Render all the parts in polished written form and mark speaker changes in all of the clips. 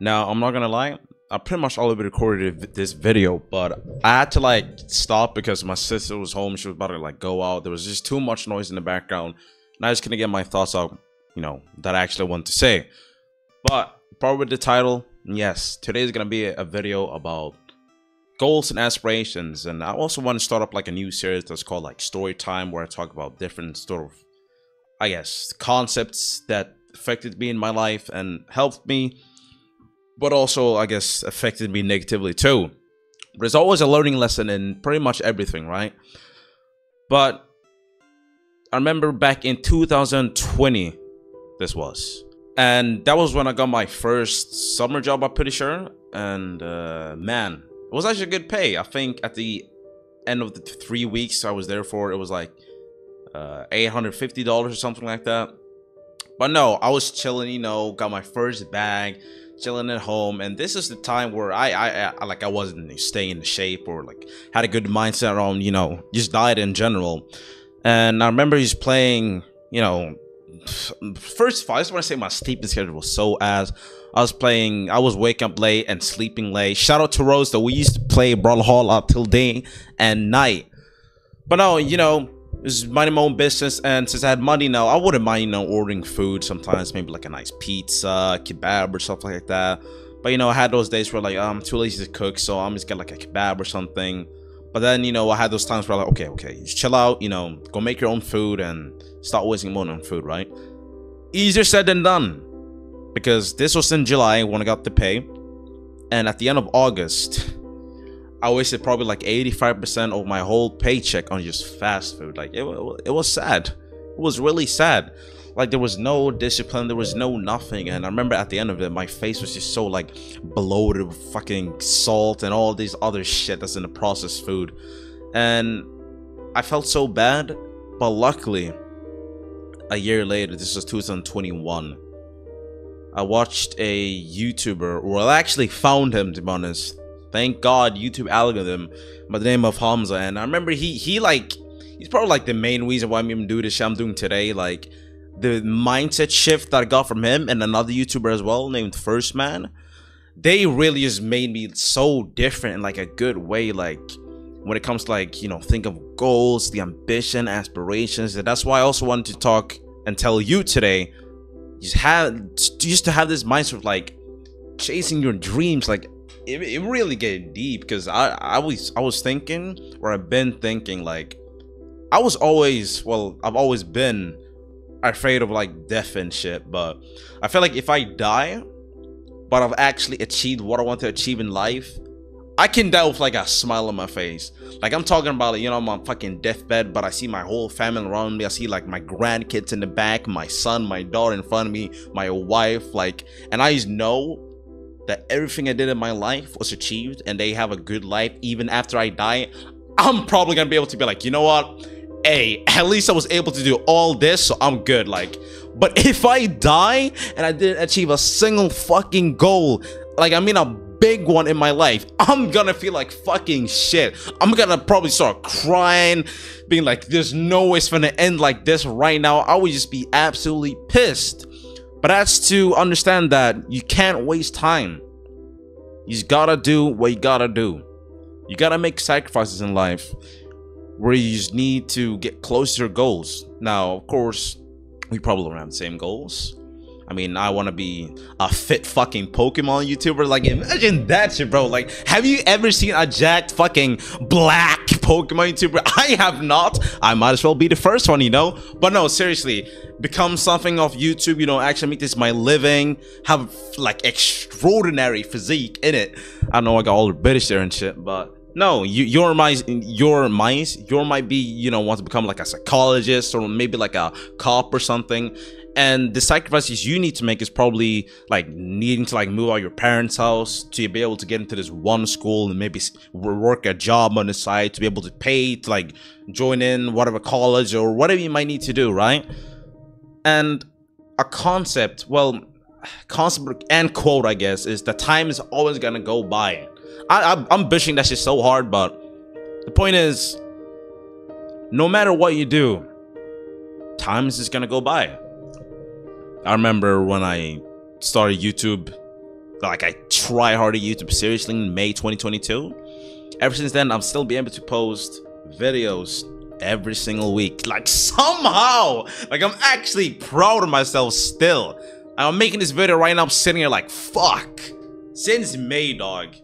Speaker 1: Now, I'm not gonna lie, I pretty much already recorded this video, but I had to like stop because my sister was home. She was about to like go out. There was just too much noise in the background, and I just couldn't get my thoughts out, that I actually want to say. But part with the title, yes, today is gonna be a video about goals and aspirations, and I also want to start up like a new series that's called like story time, where I talk about different sort of, I guess, concepts that affected me in my life and helped me, but also, I guess, affected me negatively too. There's always a learning lesson in pretty much everything, right? But I remember back in 2020, this was. And that was when I got my first summer job, I'm pretty sure. And man, it was actually good pay. I think at the end of the 3 weeks I was there for, it was like $850 or something like that. But no, I was chilling, got my first bag, chilling at home, and this is the time where I wasn't staying in shape or like had a good mindset on just diet in general. And I remember just playing, first of all, I just want to say my sleeping schedule was so ass. I was waking up late and sleeping late. Shout out to Rose, though. We used to play Brawlhalla up till day and night. But no, just minding my own business, and since I had money now, I wouldn't mind, ordering food sometimes, maybe like a nice pizza, kebab, or something like that. But I had those days where like I'm too lazy to cook, so I'm just get like a kebab or something. But then I had those times where I'm like, okay, just chill out, go make your own food and start wasting money on food, right? Easier said than done, because this was in July when I got the pay, and at the end of August, I wasted probably like 85% of my whole paycheck on just fast food. Like it was sad. It was really sad. Like there was no discipline, there was no nothing. And I remember at the end of it, my face was just so like bloated with fucking salt and all these other shit that's in the processed food. And I felt so bad. But luckily, a year later, this was 2021, I watched a YouTuber, well, I actually found him, to be honest. Thank God, YouTube algorithm, by the name of Hamza. And I remember he's probably like the main reason why I'm even doing this shit I'm doing today. Like the mindset shift that I got from him and another YouTuber as well named First Man, they really just made me so different in like a good way. Like when it comes to like, think of goals, the ambition, aspirations. And that's why I also wanted to talk and tell you today, just to have this mindset of like chasing your dreams. Like it really get deep, because I was thinking, or I've been thinking, like I've always been afraid of like death and shit. But I feel like if I die but I've actually achieved what I want to achieve in life, I can die with like a smile on my face. Like I'm talking about, I'm on fucking deathbed, but I see my whole family around me. I see like my grandkids in the back, my son, my daughter in front of me, my wife, like, and I just know that everything I did in my life was achieved, and they have a good life even after I die. I'm probably gonna be able to be like, you know what? Hey, at least I was able to do all this, so I'm good. Like, but if I die and I didn't achieve a single fucking goal, like, I mean a big one in my life, I'm gonna feel like fucking shit. I'm gonna probably start crying, being like, there's no way it's gonna end like this right now. I would just be absolutely pissed. But that's to understand that you can't waste time. You just gotta do what you gotta do. You gotta make sacrifices in life where you just need to get close to your goals. Now, of course, we probably don't have the same goals. I mean, I want to be a fit fucking Pokemon YouTuber. Like, imagine that shit, bro. Like, have you ever seen a jacked fucking black Pokemon YouTuber? I have not. I might as well be the first one, But no, seriously, become something of YouTube, actually make this my living, have like extraordinary physique in it. I know I got all the British there and shit, but no, you might be, want to become like a psychologist or maybe like a cop or something. And the sacrifices you need to make is probably like needing to like move out of your parents' house to be able to get into this one school and maybe work a job on the side to be able to pay to like join in whatever college or whatever you might need to do, right? And a concept and quote, I guess, is that time is always gonna go by. I'm bitching that shit so hard, but the point is, no matter what you do, time is just gonna go by. I remember when I started YouTube, like I try hard at YouTube seriously in May 2022. Ever since then, I'm still being able to post videos every single week. Like somehow, like I'm actually proud of myself still. I'm making this video right now. I'm sitting here like, fuck. Since May, dog.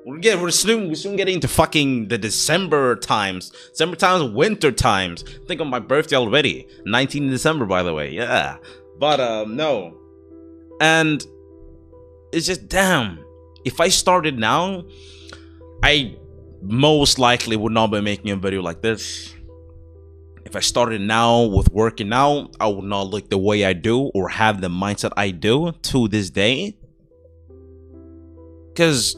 Speaker 1: We're soon getting into fucking the December times, winter times. Think of my birthday already. 19th December, by the way. Yeah. But no. And it's just, damn. If I started now, I most likely would not be making a video like this. If I started now with working out, I would not look the way I do or have the mindset I do to this day. Because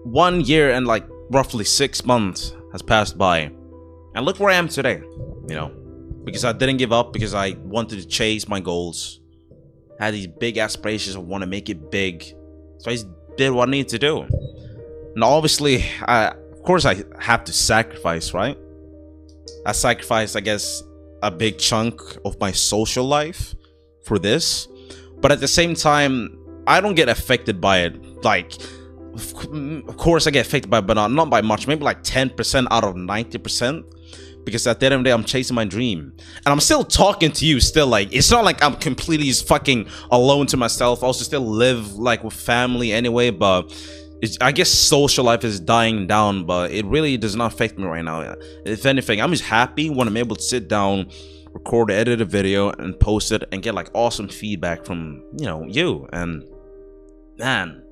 Speaker 1: 1 year and like roughly 6 months has passed by. And look where I am today, you know. Because I didn't give up, because I wanted to chase my goals. I had these big aspirations, I want to make it big. So I just did what I needed to do. And obviously, of course I have to sacrifice, right? I sacrificed, I guess, a big chunk of my social life for this. But at the same time, I don't get affected by it. Like, of course I get affected by it, but not by much. Maybe like 10% out of 90%. Because at the end of the day, I'm chasing my dream. And I'm still talking to you still. Like, it's not like I'm completely fucking alone to myself. I also still live like with family anyway. But I guess social life is dying down, but it really does not affect me right now. If anything, I'm just happy when I'm able to sit down, record, edit a video, and post it, and get like awesome feedback from, you know, you. And man,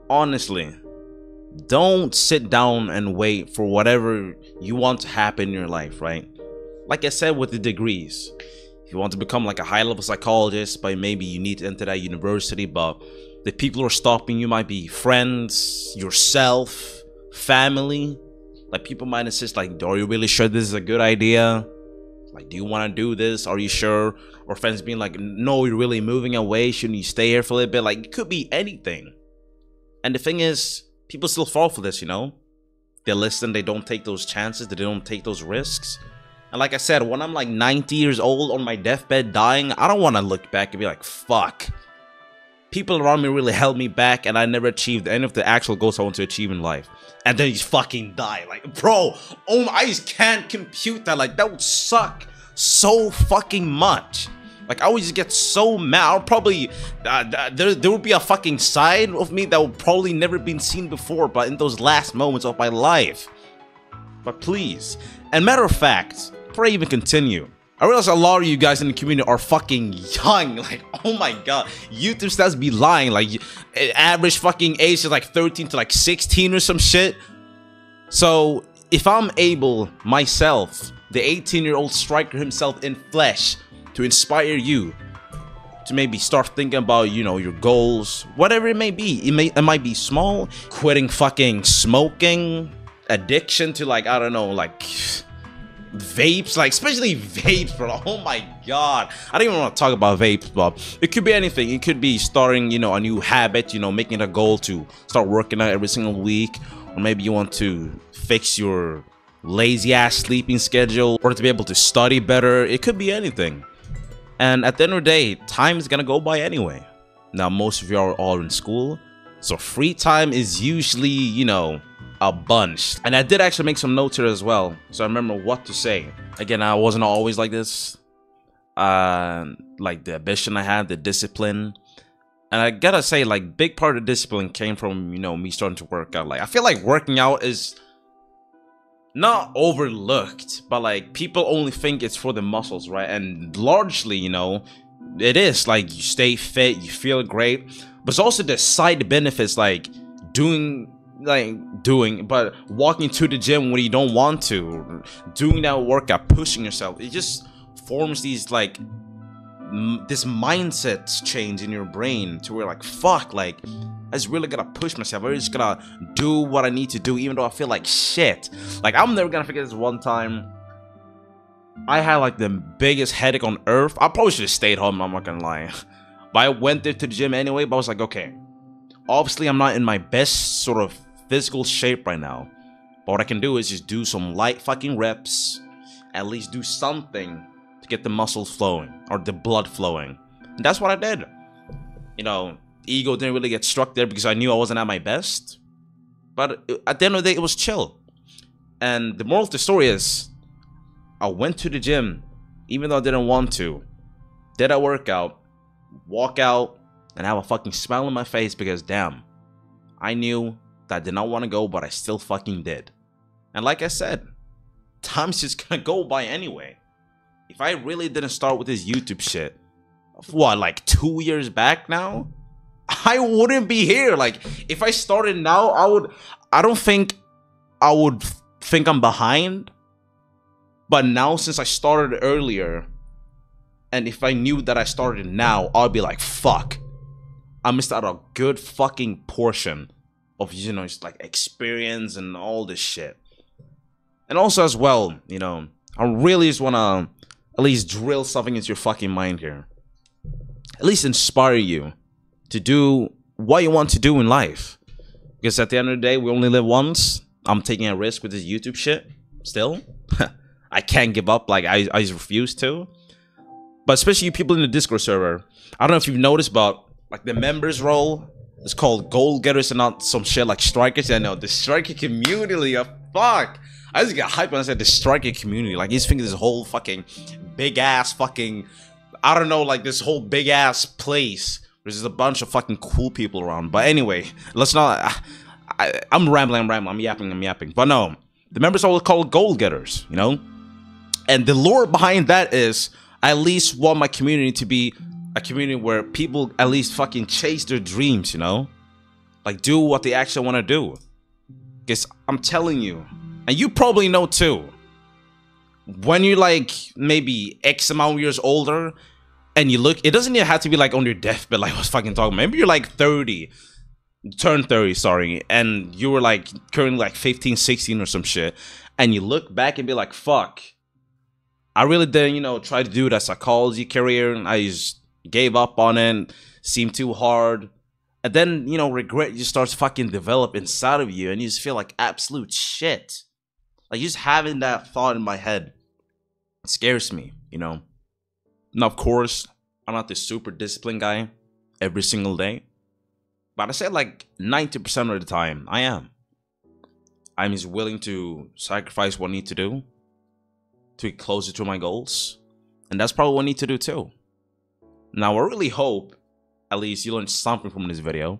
Speaker 1: honestly, don't sit down and wait for whatever you want to happen in your life, right? Like I said with the degrees, if you want to become like a high-level psychologist, but maybe you need to enter that university, but the people who are stopping you might be friends, yourself, family. Like, people might insist, like, are you really sure this is a good idea? Like, do you want to do this? Are you sure? Or friends being like, no, you're really moving away. Shouldn't you stay here for a little bit? Like, it could be anything. And the thing is, people still fall for this, you know? They listen, they don't take those chances, they don't take those risks. And like I said, when I'm like 90 years old on my deathbed dying, I don't want to look back and be like, fuck. People around me really held me back, and I never achieved any of the actual goals I want to achieve in life. And then you fucking die. Like, bro, oh my, I just can't compute that. Like, that would suck so fucking much. Like, I would just get so mad. I'll probably, there would be a fucking side of me that would probably never been seen before, but in those last moments of my life. But please, and matter of fact, before I even continue, I realize a lot of you guys in the community are fucking young. Like, oh my god, YouTube stats be lying. Like, average fucking age is like 13 to like 16 or some shit. So, if I'm able, myself, the 18-year-old striker himself in flesh, to inspire you to maybe start thinking about, you know, your goals, whatever it may be. It might be small, quitting fucking smoking, addiction to, like, I don't know, like vapes, like especially vapes, bro. Oh my god, I don't even want to talk about vapes, but it could be anything. It could be starting, you know, a new habit, you know, making it a goal to start working out every single week, or maybe you want to fix your lazy ass sleeping schedule, or to be able to study better. It could be anything. And at the end of the day, time is gonna go by anyway. Now, most of you are all in school, so free time is usually, you know, a bunch. And I did actually make some notes here as well, so I remember what to say. Again, I wasn't always like this. Like the ambition I had, the discipline. And I gotta say, like, big part of the discipline came from, you know, me starting to work out. Like, I feel like working out is not overlooked, but like people only think it's for the muscles, right? And largely, you know, it is. Like, you stay fit, you feel great, but it's also the side benefits, like but walking to the gym when you don't want to, doing that workout, pushing yourself. It just forms these like this mindset change in your brain to where, like, fuck, like, I just really gotta push myself. I just gotta do what I need to do, even though I feel like shit. Like, I'm never gonna forget this one time I had like the biggest headache on earth. I probably should have stayed home, I'm not gonna lie. But I went there to the gym anyway. But I was like, okay, obviously I'm not in my best sort of physical shape right now, but what I can do is just do some light fucking reps, at least do something to get the muscles flowing or the blood flowing. And that's what I did. You know, ego didn't really get struck there because I knew I wasn't at my best. But at the end of the day, it was chill. And the moral of the story is, I went to the gym, even though I didn't want to. Did a workout, walk out, and have a fucking smile on my face because damn, I knew that I did not want to go, but I still fucking did. And like I said, time's just gonna go by anyway. If I really didn't start with this YouTube shit, what, like 2 years back now, I wouldn't be here. Like, if I started now, I don't think I would think I'm behind. But now, since I started earlier, and if I knew that I started now, I'd be like, fuck, I missed out a good fucking portion of, you know, just like experience and all this shit. And also as well, you know, I really just want to at least drill something into your fucking mind here. At least inspire you to do what you want to do in life. Because at the end of the day, we only live once. I'm taking a risk with this YouTube shit still. I can't give up. Like, I just refuse to. But especially you people in the Discord server, I don't know if you've noticed, but like the members role is called goal getters and not some shit like strikers. I know the striker community, fuck. I just got hyped when I said the striker community. Like, you just think this whole fucking big ass fucking, I don't know, like this whole big ass place. There's just a bunch of fucking cool people around. But anyway, let's not. I'm rambling. I'm yapping. But no, the members are called goal getters, you know? And the lore behind that is, I at least want my community to be a community where people at least fucking chase their dreams, you know? Like, do what they actually want to do. Because I'm telling you, and you probably know too, when you're like maybe X amount of years older, and you look, it doesn't even have to be like on your deathbed, like I was fucking talking. Maybe you're like 30, turned 30, sorry, and you were like currently like 15, 16 or some shit, and you look back and be like, fuck, I really didn't, you know, try to do that psychology career, and I just gave up on it, seemed too hard. And then, you know, regret just starts fucking develop inside of you, and you just feel like absolute shit. Like, just having that thought in my head scares me, you know. Now, of course, I'm not this super disciplined guy every single day. But I say like 90% of the time, I am. I'm just willing to sacrifice what I need to do to get closer to my goals. And that's probably what I need to do too. Now, I really hope at least you learned something from this video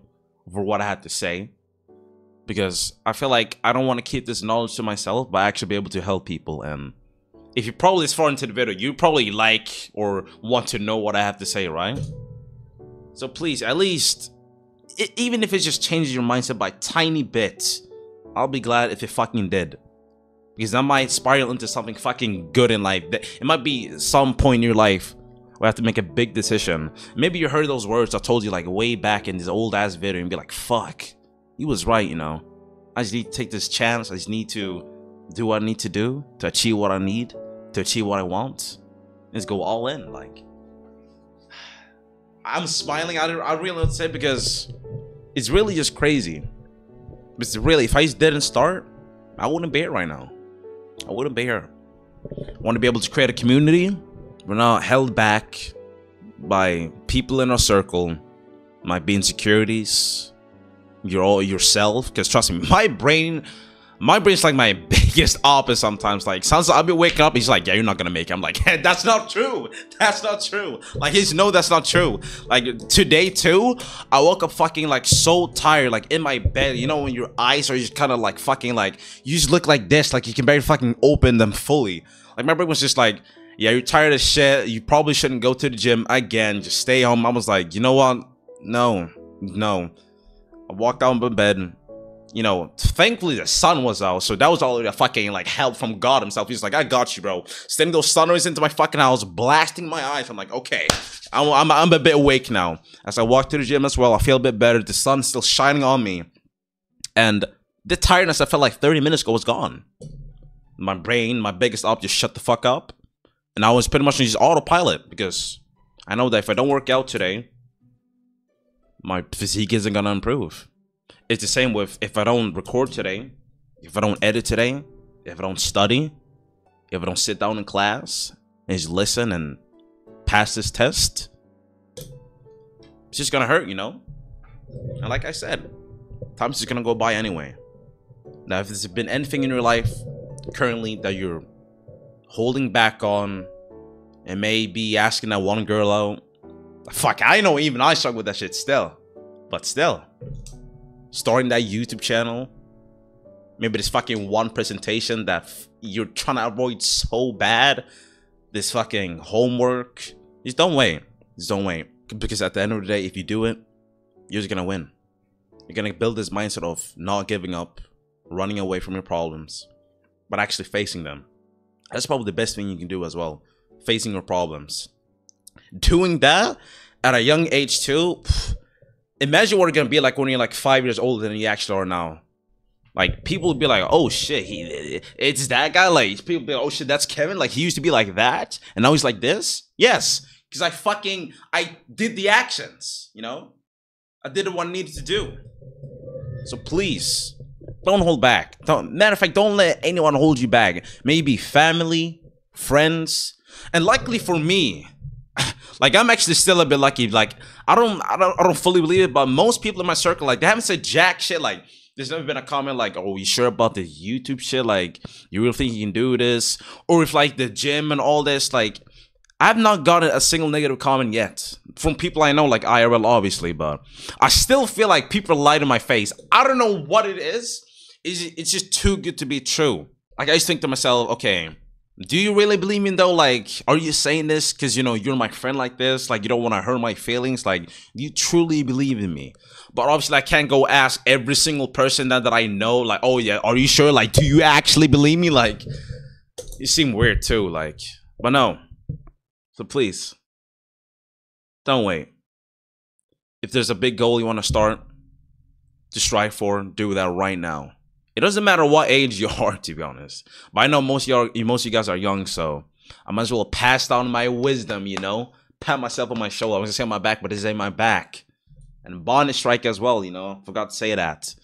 Speaker 1: for what I had to say. Because I feel like I don't want to keep this knowledge to myself, but actually be able to help people. And if you're probably this far into the video, you probably like or want to know what I have to say, right? So please, at least, even if it just changes your mindset by a tiny bit, I'll be glad if it fucking did. Because that might spiral into something fucking good in life. It might be some point in your life where I have to make a big decision. Maybe you heard those words I told you like way back in this old ass video and be like, fuck, he was right, you know. I just need to take this chance. I just need to do what I need to do to achieve what I need, to achieve what I want. Just go all in. Like, I'm smiling. I really don't say because it's really just crazy. But really, if I just didn't start, I wouldn't be here right now. I wouldn't be here. I want to be able to create a community. We're not held back by people in our circle, might be insecurities. You're all yourself. Because trust me, my brain's like my biggest opposite sometimes. Like, sounds like I'll be waking up, he's like, yeah, you're not gonna make it. I'm like, hey, that's not true. That's not true. Like, he's no, that's not true. Like, today too, I woke up fucking like so tired, like in my bed. You know when your eyes are just kind of like fucking like, you just look like this, like you can barely fucking open them fully. Like, my brain was just like, yeah, you're tired of shit. You probably shouldn't go to the gym again. Just stay home. I was like, you know what? No. I walked out of bed. You know, thankfully the sun was out, so that was all the fucking like help from God himself. He's like, I got you, bro. Sending those sun rays into my fucking house, blasting my eyes. I'm like, okay, I'm a bit awake now. As I walk to the gym as well, I feel a bit better. The sun's still shining on me, and the tiredness I felt like 30 minutes ago was gone. My brain, my biggest op, just shut the fuck up, and I was pretty much just autopilot because I know that if I don't work out today, my physique isn't gonna improve. It's the same with if I don't record today, if I don't edit today, if I don't study, if I don't sit down in class and just listen and pass this test, it's just gonna hurt, you know? And like I said, time's just gonna go by anyway. Now, if there's been anything in your life currently that you're holding back on, and maybe asking that one girl out, fuck, I know even I struggle with that shit still. But still, starting that YouTube channel, maybe this fucking one presentation that you're trying to avoid so bad, this fucking homework, just don't wait. Just don't wait. Because at the end of the day, if you do it, you're just gonna win. You're gonna build this mindset of not giving up, running away from your problems, but actually facing them. That's probably the best thing you can do as well. Facing your problems. Doing that at a young age too. Imagine what it's gonna be like when you're like 5 years older than you actually are now. Like, people would be like, oh shit, it's that guy. Like, people be like, oh shit, that's Kevin. Like, he used to be like that, and now he's like this. Yes, because I did the actions, you know? I did what I needed to do. So please, don't hold back. Matter of fact, don't let anyone hold you back. Maybe family, friends, and luckily for me, like, I'm actually still a bit lucky. Like, I don't fully believe it, but most people in my circle, like, they haven't said jack shit. Like, there's never been a comment like, oh, you sure about the YouTube shit? Like, you really think you can do this? Or if like the gym and all this, like, I've not gotten a single negative comment yet from people I know, like IRL obviously, but I still feel like people lie to my face. I don't know what it is. It's just too good to be true. Like, I just think to myself, okay, do you really believe me though? Like, are you saying this because, you know, you're my friend like this? Like, you don't want to hurt my feelings? Like, do you truly believe in me? But obviously, I can't go ask every single person that I know, like, oh yeah, are you sure? Like, do you actually believe me? Like, you seem weird too, like, but no. So please, don't wait. If there's a big goal you want to start to strive for, do that right now. It doesn't matter what age you are, to be honest. But I know most of you guys are young, so I might as well pass down my wisdom, you know? Pat myself on my shoulder. I was gonna say on my back, but this ain't my back. And bonnet strike as well, you know? Forgot to say that.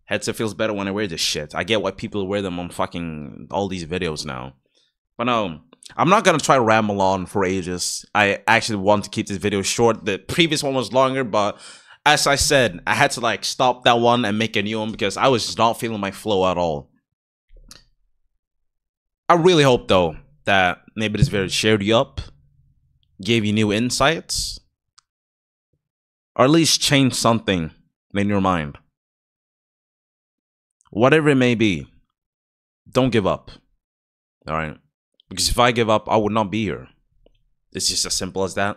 Speaker 1: Headset feels better when I wear this shit. I get why people wear them on fucking all these videos now. But no, I'm not gonna try to ramble on for ages. I actually want to keep this video short. The previous one was longer, but as I said, I had to like stop that one and make a new one because I was just not feeling my flow at all. I really hope though that maybe this video cheered you up, gave you new insights, or at least changed something in your mind. Whatever it may be, don't give up. Alright? Because if I give up, I would not be here. It's just as simple as that.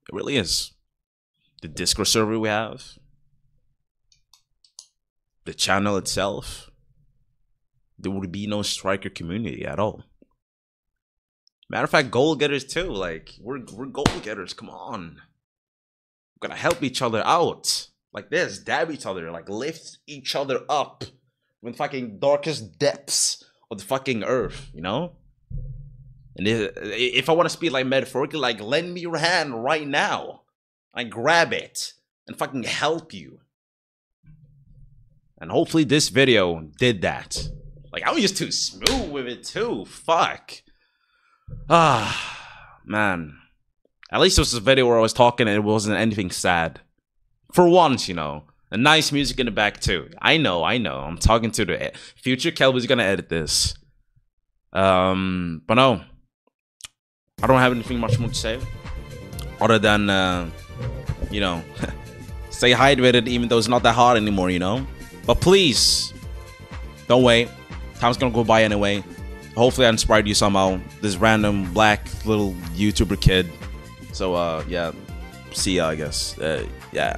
Speaker 1: It really is. The Discord server we have, the channel itself, there would be no striker community at all. Matter of fact, goal getters too. Like, we're goal getters. Come on. We're gonna help each other out. Like this, dab each other, like lift each other up from the fucking darkest depths of the fucking earth, you know? And if I want to speak like metaphorically, like, lend me your hand right now. I grab it and fucking help you. And hopefully this video did that. Like, I was just too smooth with it too. Fuck. Ah, man. At least it was a video where I was talking and it wasn't anything sad. For once, you know. And nice music in the back too. I know. I'm talking to the future Kelvi's gonna edit this. But no. I don't have anything much more to say. Other than, you know, stay hydrated even though it's not that hot anymore, you know? But please, don't wait. Time's gonna go by anyway. Hopefully I inspired you somehow. This random black little YouTuber kid. So, yeah. See ya, I guess. Yeah.